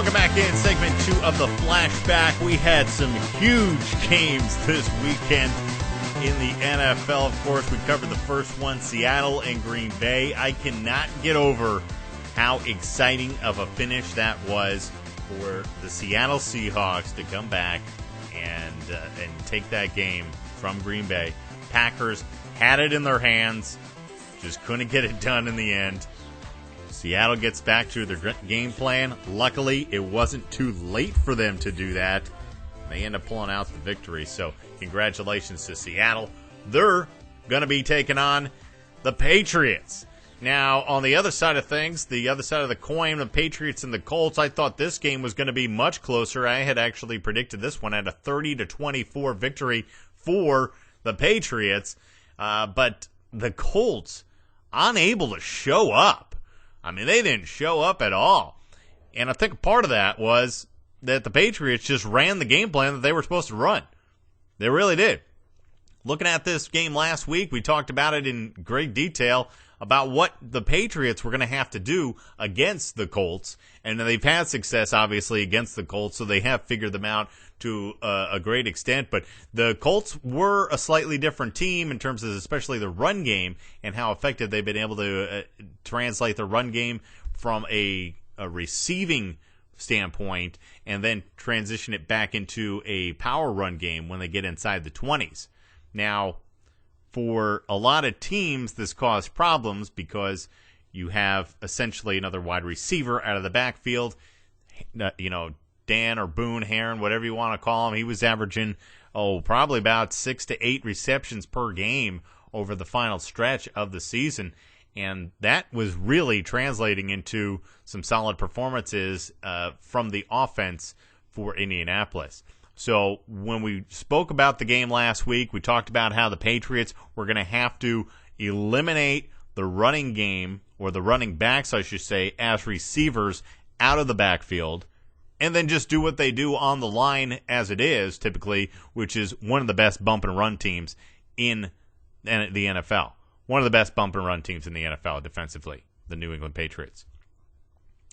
Welcome back in segment 2 of the Flashback. We had some huge games this weekend in the NFL. Of course, we covered the first one, Seattle and Green Bay. I cannot get over how exciting of a finish that was for the Seattle Seahawks to come back and take that game from Green Bay. Packers had it in their hands, just couldn't get it done in the end. Seattle gets back to their game plan. Luckily, it wasn't too late for them to do that. They end up pulling out the victory. So, congratulations to Seattle. They're going to be taking on the Patriots. Now, on the other side of things, the other side of the coin, the Patriots and the Colts, I thought this game was going to be much closer. I had actually predicted this one at a 30-24 victory for the Patriots. But the Colts, unable to show up. I mean, they didn't show up at all. And I think part of that was that the Patriots just ran the game plan that they were supposed to run. They really did. Looking at this game last week, we talked about it in great detail about what the Patriots were going to have to do against the Colts. And they've had success, obviously, against the Colts, so they have figured them out to a great extent. But the Colts were a slightly different team in terms of especially the run game and how effective they've been able to translate the run game from a receiving standpoint and then transition it back into a power run game when they get inside the 20s. Now, for a lot of teams, this caused problems because you have essentially another wide receiver out of the backfield. Dan or Boone Heron, whatever you want to call him, he was averaging, probably about 6 to 8 receptions per game over the final stretch of the season. And that was really translating into some solid performances from the offense for Indianapolis. So when we spoke about the game last week, we talked about how the Patriots were going to have to eliminate the running game, or the running backs, I should say, as receivers out of the backfield, and then just do what they do on the line as it is, typically, which is one of the best bump and run teams in the NFL. One of the best bump and run teams in the NFL defensively, the New England Patriots.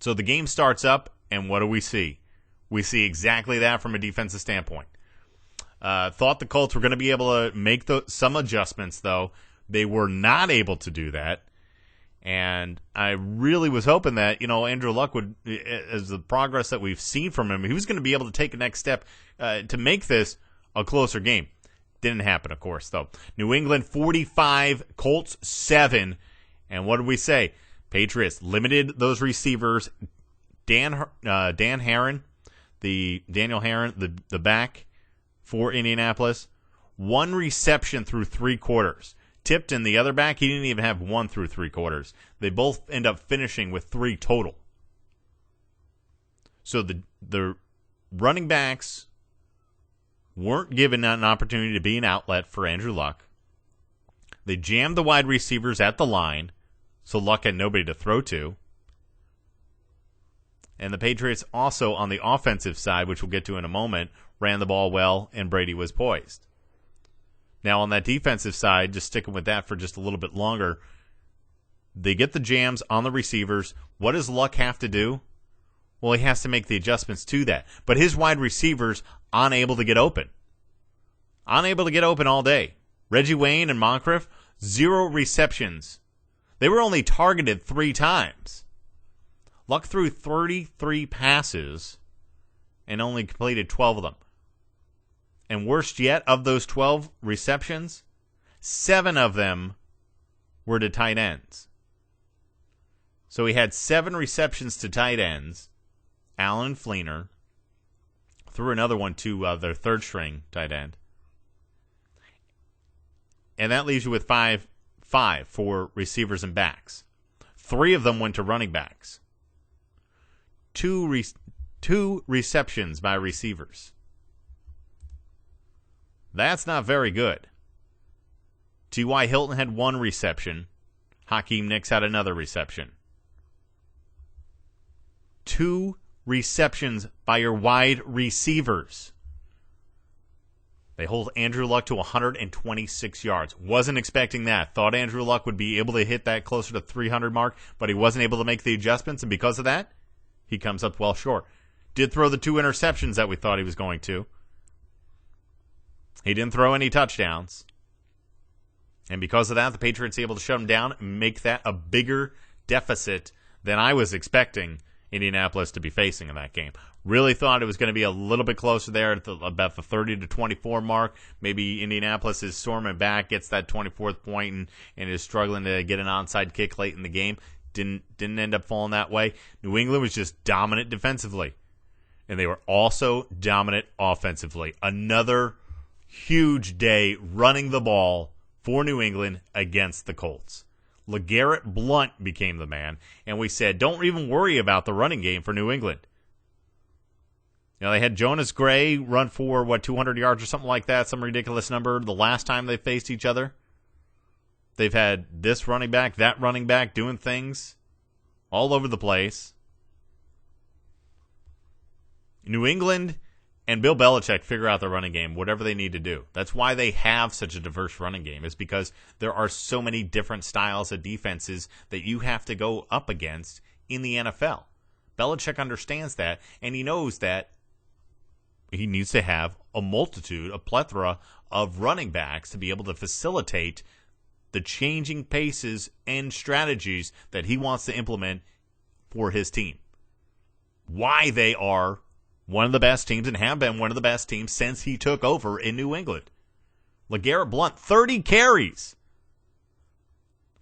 So the game starts up, and what do we see? We see exactly that from a defensive standpoint. Thought the Colts were going to be able to make some adjustments, though. They were not able to do that. And I really was hoping that, Andrew Luck would, as the progress that we've seen from him, he was going to be able to take a next step to make this a closer game. Didn't happen, of course, though. New England 45, Colts 7. And what did we say? Patriots limited those receivers. Daniel Heron, the back for Indianapolis, 1 reception through 3 quarters. Tipton, the other back, he didn't even have 1 through 3 quarters. They both end up finishing with 3 total. So the running backs weren't given an opportunity to be an outlet for Andrew Luck. They jammed the wide receivers at the line, so Luck had nobody to throw to. And the Patriots also, on the offensive side, which we'll get to in a moment, ran the ball well, and Brady was poised. Now, on that defensive side, just sticking with that for just a little bit longer, they get the jams on the receivers. What does Luck have to do? Well, he has to make the adjustments to that. But his wide receivers, unable to get open. Unable to get open all day. Reggie Wayne and Moncrief, 0 receptions. They were only targeted 3 times. Luck threw 33 passes and only completed 12 of them. And worst yet, of those 12 receptions, 7 of them were to tight ends. So he had 7 receptions to tight ends. Allen Fleener threw another one to their third-string tight end. And that leaves you with 5 for receivers and backs. 3 of them went to running backs. 2 receptions by receivers. That's not very good. T.Y. Hilton had 1 reception. Hakeem Nicks had another reception. 2 receptions by your wide receivers. They hold Andrew Luck to 126 yards. Wasn't expecting that. Thought Andrew Luck would be able to hit that closer to 300 mark, but he wasn't able to make the adjustments, and because of that, he comes up well short. Did throw the 2 interceptions that we thought he was going to. He didn't throw any touchdowns. And because of that, the Patriots able to shut him down and make that a bigger deficit than I was expecting Indianapolis to be facing in that game. Really thought it was going to be a little bit closer there at about the 30-24 mark. Maybe Indianapolis is storming back, gets that 24th point, and is struggling to get an onside kick late in the game. Didn't end up falling that way. New England was just dominant defensively. And they were also dominant offensively. Another huge day running the ball for New England against the Colts. LeGarrette Blount became the man, and we said, don't even worry about the running game for New England. You know, they had Jonas Gray run for, 200 yards or something like that, some ridiculous number the last time they faced each other. They've had this running back, that running back doing things all over the place. New England and Bill Belichick figure out their running game, whatever they need to do. That's why they have such a diverse running game, is because there are so many different styles of defenses that you have to go up against in the NFL. Belichick understands that, and he knows that he needs to have a plethora of running backs to be able to facilitate the changing paces and strategies that he wants to implement for his team. Why they are one of the best teams and have been one of the best teams since he took over in New England. LeGarrette Blount, 30 carries.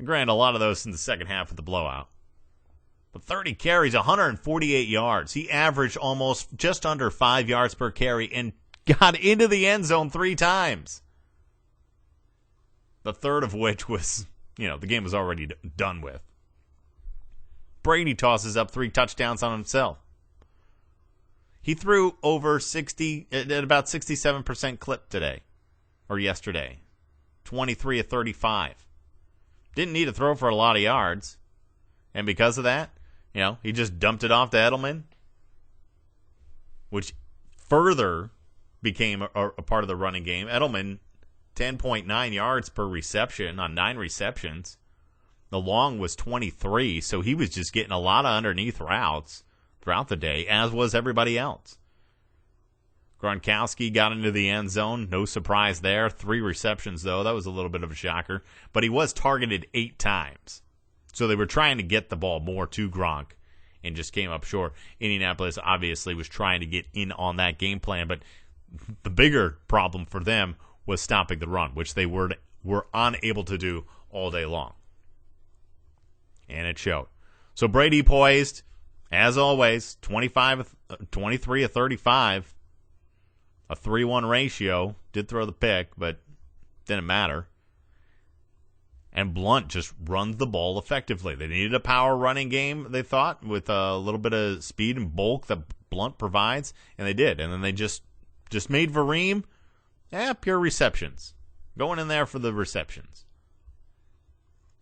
Granted, a lot of those in the second half of the blowout. But 30 carries, 148 yards. He averaged almost just under 5 yards per carry and got into the end zone 3 times. The third of which was, the game was already done with. Brady tosses up 3 touchdowns on himself. He threw over 60, at about 67% clip today, or yesterday. 23 of 35. Didn't need to throw for a lot of yards. And because of that, he just dumped it off to Edelman, which further became a part of the running game. Edelman, 10.9 yards per reception on 9 receptions. The long was 23, so he was just getting a lot of underneath routes throughout the day, as was everybody else. Gronkowski got into the end zone. No surprise there. 3 receptions, though. That was a little bit of a shocker. But he was targeted 8 times. So they were trying to get the ball more to Gronk and just came up short. Indianapolis obviously was trying to get in on that game plan, but the bigger problem for them was stopping the run, which they were unable to do all day long. And it showed. So Brady poised, as always, 23 of 35, a 3-1 ratio. Did throw the pick, but didn't matter. And Blount just runs the ball effectively. They needed a power running game, they thought, with a little bit of speed and bulk that Blount provides, and they did. And then they just made Vareem, pure receptions. Going in there for the receptions.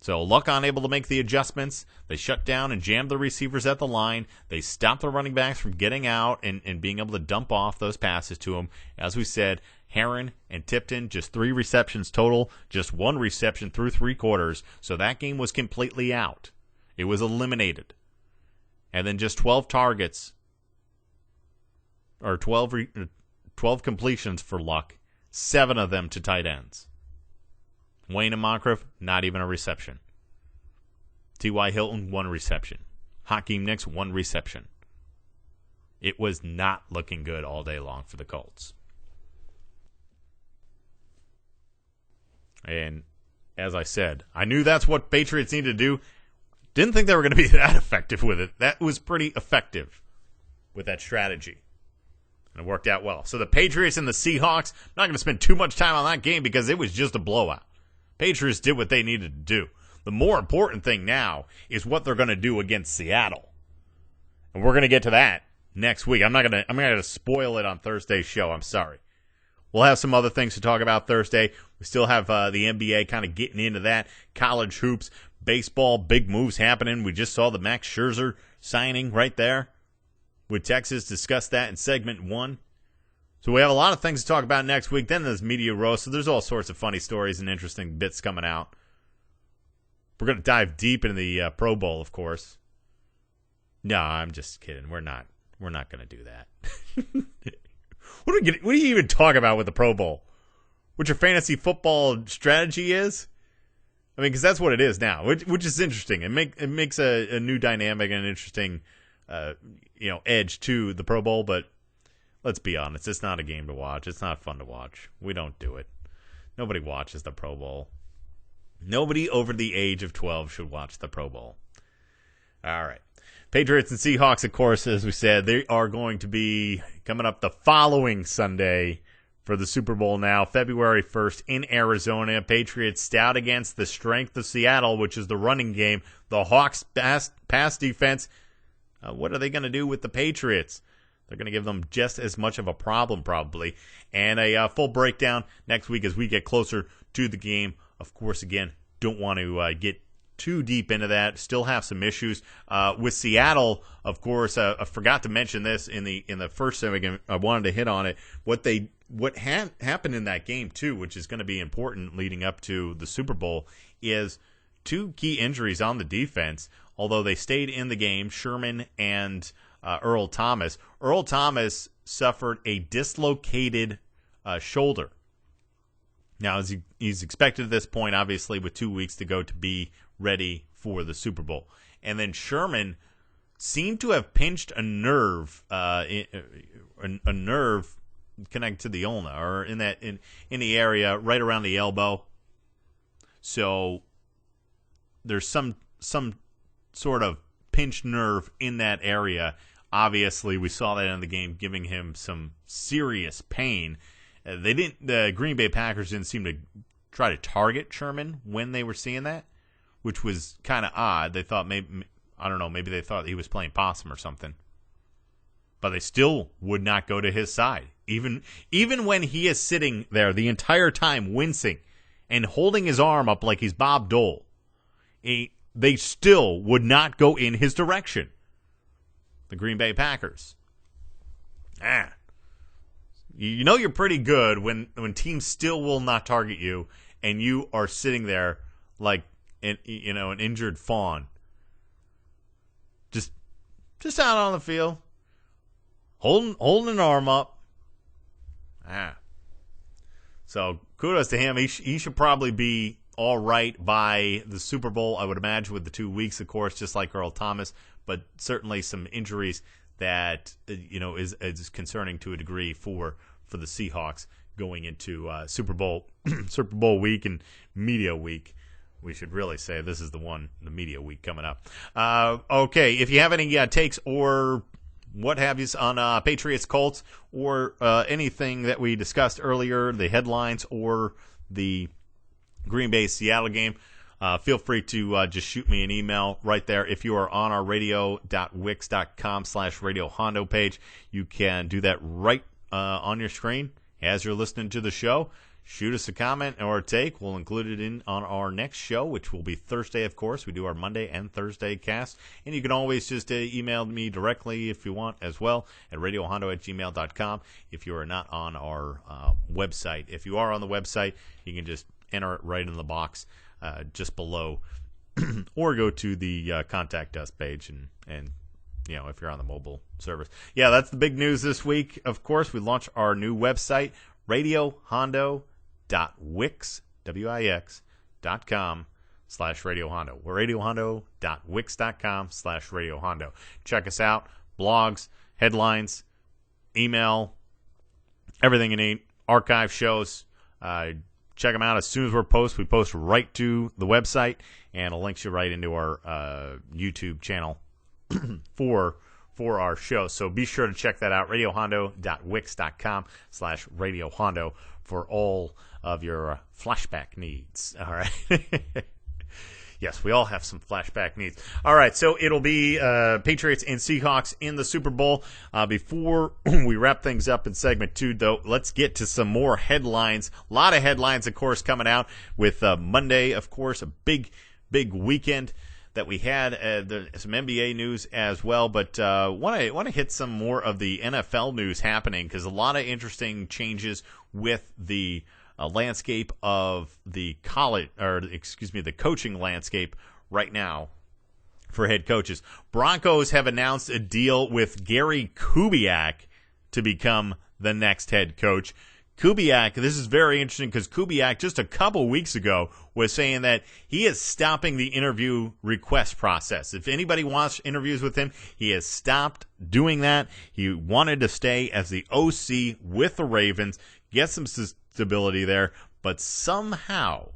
So Luck unable to make the adjustments. They shut down and jammed the receivers at the line. They stopped the running backs from getting out and being able to dump off those passes to them. As we said, Herron and Tipton, just 3 receptions total, just 1 reception through 3 quarters. So that game was completely out. It was eliminated. And then just 12 targets, or 12 completions for Luck, 7 of them to tight ends. Wayne and Moncrief, not even a reception. T.Y. Hilton, 1 reception. Hakeem Nicks, 1 reception. It was not looking good all day long for the Colts. And as I said, I knew that's what Patriots needed to do. Didn't think they were going to be that effective with it. That was pretty effective with that strategy. And it worked out well. So the Patriots and the Seahawks, I'm not going to spend too much time on that game because it was just a blowout. Patriots did what they needed to do. The more important thing now is what they're going to do against Seattle. And we're going to get to that next week. I'm going to spoil it on Thursday's show. I'm sorry. We'll have some other things to talk about Thursday. We still have the NBA kind of getting into that. College hoops, baseball, big moves happening. We just saw the Max Scherzer signing right there with Texas. Discussed that in segment 1. So we have a lot of things to talk about next week. Then there's Media Roast. So there's all sorts of funny stories and interesting bits coming out. We're going to dive deep into the Pro Bowl, of course. No, I'm just kidding. We're not We're not going to do that. What do you even talk about with the Pro Bowl? What your fantasy football strategy is? I mean, because that's what it is now, which is interesting. It makes a new dynamic and an interesting, edge to the Pro Bowl. But let's be honest, it's not a game to watch. It's not fun to watch. We don't do it. Nobody watches the Pro Bowl. Nobody over the age of 12 should watch the Pro Bowl. All right. Patriots and Seahawks, of course, as we said, they are going to be coming up the following Sunday for the Super Bowl now, February 1st in Arizona. Patriots stout against the strength of Seattle, which is the running game. The Hawks' pass defense, what are they going to do with the Patriots? They're going to give them just as much of a problem, probably. And a full breakdown next week as we get closer to the game. Of course, again, don't want to get too deep into that. Still have some issues with Seattle. Of course, I forgot to mention this in the first segment. I wanted to hit on it. What happened in that game too, which is going to be important leading up to the Super Bowl, is two key injuries on the defense. Although they stayed in the game, Sherman and Earl Thomas. Earl Thomas suffered a dislocated shoulder. Now, he's expected at this point, obviously, with 2 weeks to go, to be ready for the Super Bowl. And then Sherman seemed to have pinched a nerve, a nerve connected to the ulna, or in the area right around the elbow. So there's some sort of pinched nerve in that area. Obviously, we saw that in the game, giving him some serious pain. The Green Bay Packers didn't seem to try to target Sherman when they were seeing that, which was kind of odd. They thought maybe they thought he was playing possum or something. But they still would not go to his side. Even when he is sitting there the entire time wincing and holding his arm up like he's Bob Dole, they still would not go in his direction. The Green Bay Packers. You know you're pretty good when teams still will not target you and you are sitting there like an injured fawn. Just out on the field, holding an arm up. So kudos to him. He should probably be all right by the Super Bowl, I would imagine, with the 2 weeks, of course, just like Earl Thomas. But certainly some injuries that is concerning to a degree for the Seahawks going into Super Bowl week and media week. We should really say this is the media week coming up. Okay, if you have any takes or what have you on Patriots Colts or anything that we discussed earlier, the headlines or the Green Bay Seattle game, feel free to just shoot me an email right there. If you are on our radio.wix.com/Radio Hondo page, you can do that right on your screen as you're listening to the show. Shoot us a comment or a take. We'll include it in on our next show, which will be Thursday, of course. We do our Monday and Thursday cast. And you can always just email me directly if you want as well at radiohondo@gmail.com if you are not on our website. If you are on the website, you can just enter it right in the box just below or go to the contact us page and if you're on the mobile service. Yeah, that's the big news this week. Of course, we launched our new website, radiohondo.wix.com/Radio Hondo. We're radiohondo.wix.com/Radio Hondo. Check us out. Blogs, headlines, email, everything you need. Archive shows. Check them out as soon as we post right to the website, and it links you right into our YouTube channel for our show. So be sure to check that out, radiohondo.wix.com/Radio Hondo for all of your flashback needs. All right. Yes, we all have some flashback needs. All right, so it'll be Patriots and Seahawks in the Super Bowl. Before we wrap things up in segment 2, though, let's get to some more headlines. A lot of headlines, of course, coming out with Monday, of course, a big weekend that we had. Some NBA news as well, but want to hit some more of the NFL news happening because a lot of interesting changes with the landscape of the coaching landscape right now. for head coaches. Broncos have announced a deal with Gary Kubiak to become the next head coach. Kubiak, this is very interesting because Kubiak just a couple weeks ago was saying that he is stopping the interview request process. If anybody wants interviews with him, he has stopped doing that. He wanted to stay as the OC with the Ravens, get some stability there, but somehow,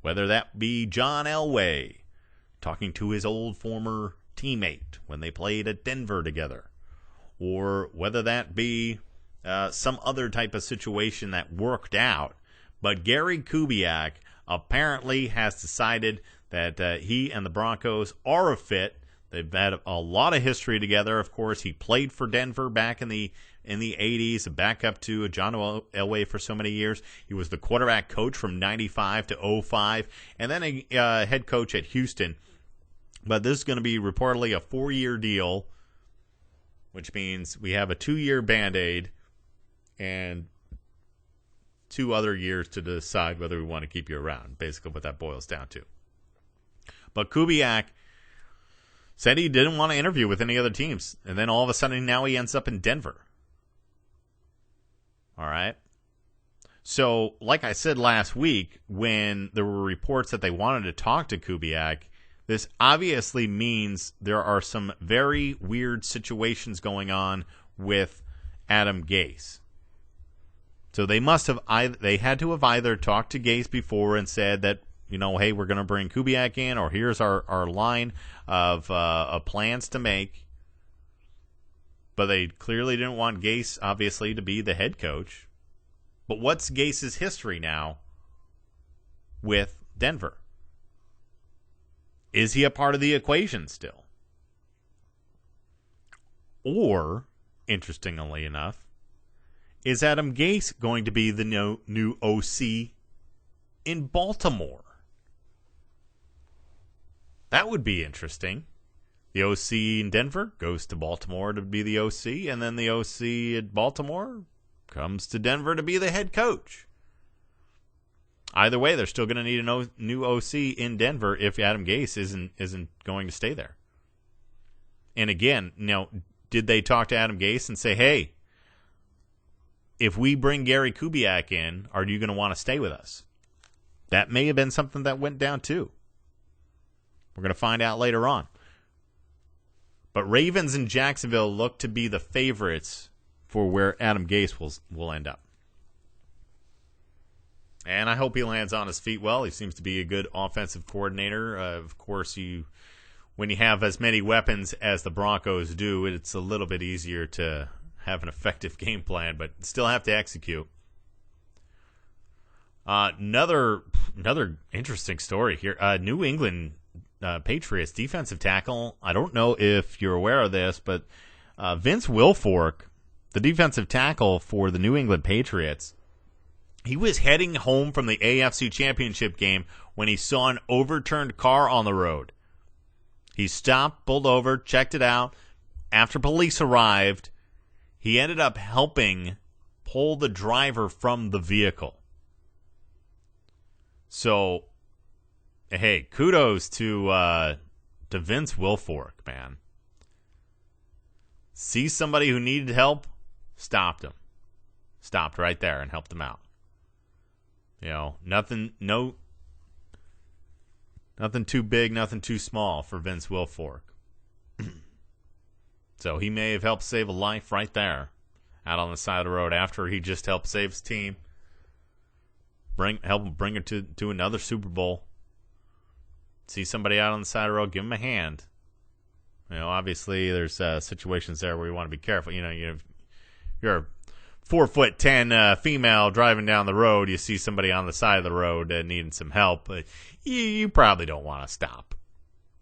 whether that be John Elway talking to his old former teammate when they played at Denver together, or whether that be some other type of situation that worked out. But Gary Kubiak apparently has decided that he and the Broncos are a fit. They've had a lot of history together. Of course, he played for Denver back in the 80s, back up to John Elway for so many years. He was the quarterback coach from 95 to 05, and then a head coach at Houston. But this is going to be reportedly a 4-year deal, which means we have a 2-year Band-Aid and 2 other years to decide whether we want to keep you around. Basically what that boils down to. But Kubiak said he didn't want to interview with any other teams. And then all of a sudden now he ends up in Denver. All right. So, like I said last week, when there were reports that they wanted to talk to Kubiak, this obviously means there are some very weird situations going on with Adam Gase. So they had to have either talked to Gase before and said that, hey, we're going to bring Kubiak in, or here's our line of plans to make. But they clearly didn't want Gase, obviously, to be the head coach. But what's Gase's history now with Denver? Is he a part of the equation still? Or, interestingly enough, is Adam Gase going to be the new OC in Baltimore? That would be interesting. The OC in Denver goes to Baltimore to be the OC, and then the OC at Baltimore comes to Denver to be the head coach. Either way, they're still going to need a new OC in Denver if Adam Gase isn't going to stay there. And again, did they talk to Adam Gase and say, hey, if we bring Gary Kubiak in, are you going to want to stay with us? That may have been something that went down too. We're going to find out later on. But Ravens and Jacksonville look to be the favorites for where Adam Gase will end up. And I hope he lands on his feet well. He seems to be a good offensive coordinator. Of course, when you have as many weapons as the Broncos do, it's a little bit easier to have an effective game plan, but still have to execute. Another interesting story here. New England Patriots defensive tackle. I don't know if you're aware of this, but Vince Wilfork, the defensive tackle for the New England Patriots, he was heading home from the AFC Championship game when he saw an overturned car on the road. He stopped, pulled over, checked it out. After police arrived, he ended up helping pull the driver from the vehicle. So, hey, kudos to Vince Wilfork, man. See somebody who needed help, stopped him. Stopped right there and helped him out. Nothing too big, nothing too small for Vince Wilfork. So he may have helped save a life right there out on the side of the road after he just helped save his team. Help him bring it to another Super Bowl. See somebody out on the side of the road, give him a hand. Obviously there's situations there where you want to be careful. You're a 4'10" female driving down the road. You see somebody on the side of the road needing some help. You probably don't want to stop.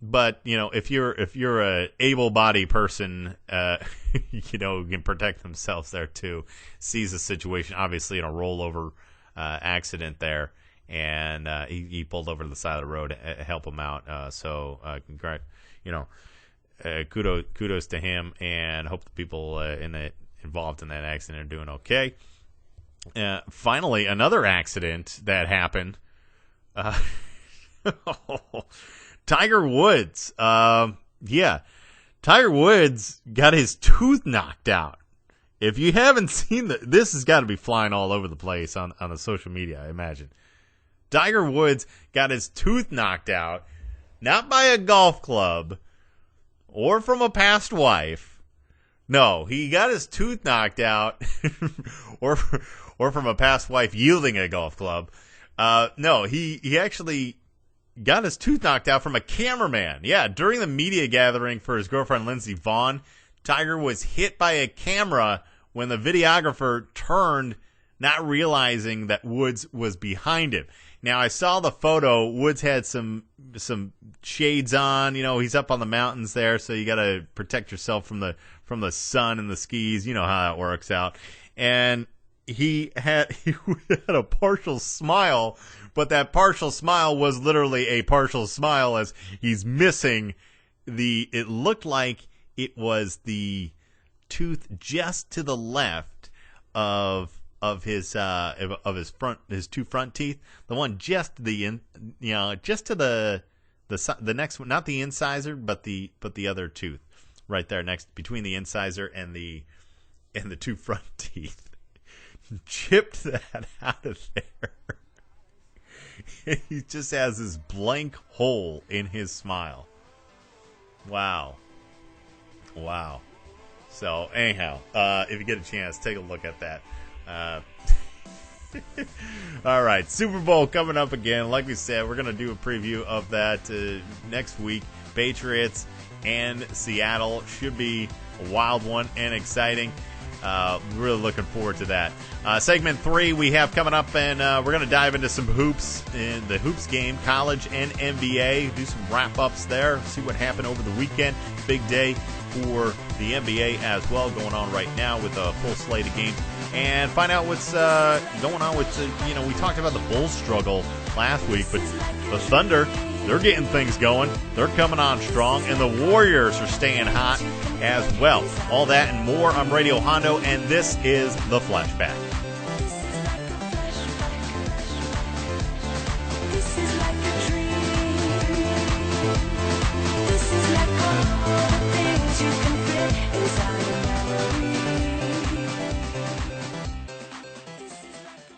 But if you're a able-bodied person, who can protect themselves there too, sees the situation obviously in a rollover accident there, and he pulled over to the side of the road to help him out. Kudos to him, and hope the people involved in that accident are doing okay. Finally, another accident that happened. Tiger Woods. Yeah. Tiger Woods got his tooth knocked out. If you haven't seen this has got to be flying all over the place on the social media, I imagine. Tiger Woods got his tooth knocked out, not by a golf club or from a past wife. No, he got his tooth knocked out or from a past wife yielding a golf club. No, he actually got his tooth knocked out from a cameraman. Yeah, during the media gathering for his girlfriend Lindsey Vonn, Tiger was hit by a camera when the videographer turned, not realizing that Woods was behind him. Now, I saw the photo. Woods had some shades on. You know, he's up on the mountains there, so you got to protect yourself from the sun and the skis. You know how that works out. And he had a partial smile, but that partial smile was literally a partial smile as he's missing it looked like it was the tooth just to the left of his two front teeth, the one just to the next one, not the incisor, but the other tooth right there next between the incisor and the two front teeth. Chipped that out of there. He just has this blank hole in his smile. Wow. So anyhow, if you get a chance, take a look at that. All right, Super Bowl coming up again. Like we said, we're going to do a preview of that next week. Patriots and Seattle should be a wild one and exciting. Really looking forward to that. Segment 3 we have coming up, and we're going to dive into some hoops in the hoops game, college and NBA. Do some wrap-ups there, see what happened over the weekend. Big day for the NBA as well, going on right now with a full slate of games. And find out what's going on with, we talked about the Bulls struggle last week, but the Thunder, they're getting things going. They're coming on strong, and the Warriors are staying hot as well. All that and more. I'm Radio Hondo, and this is The Flashback.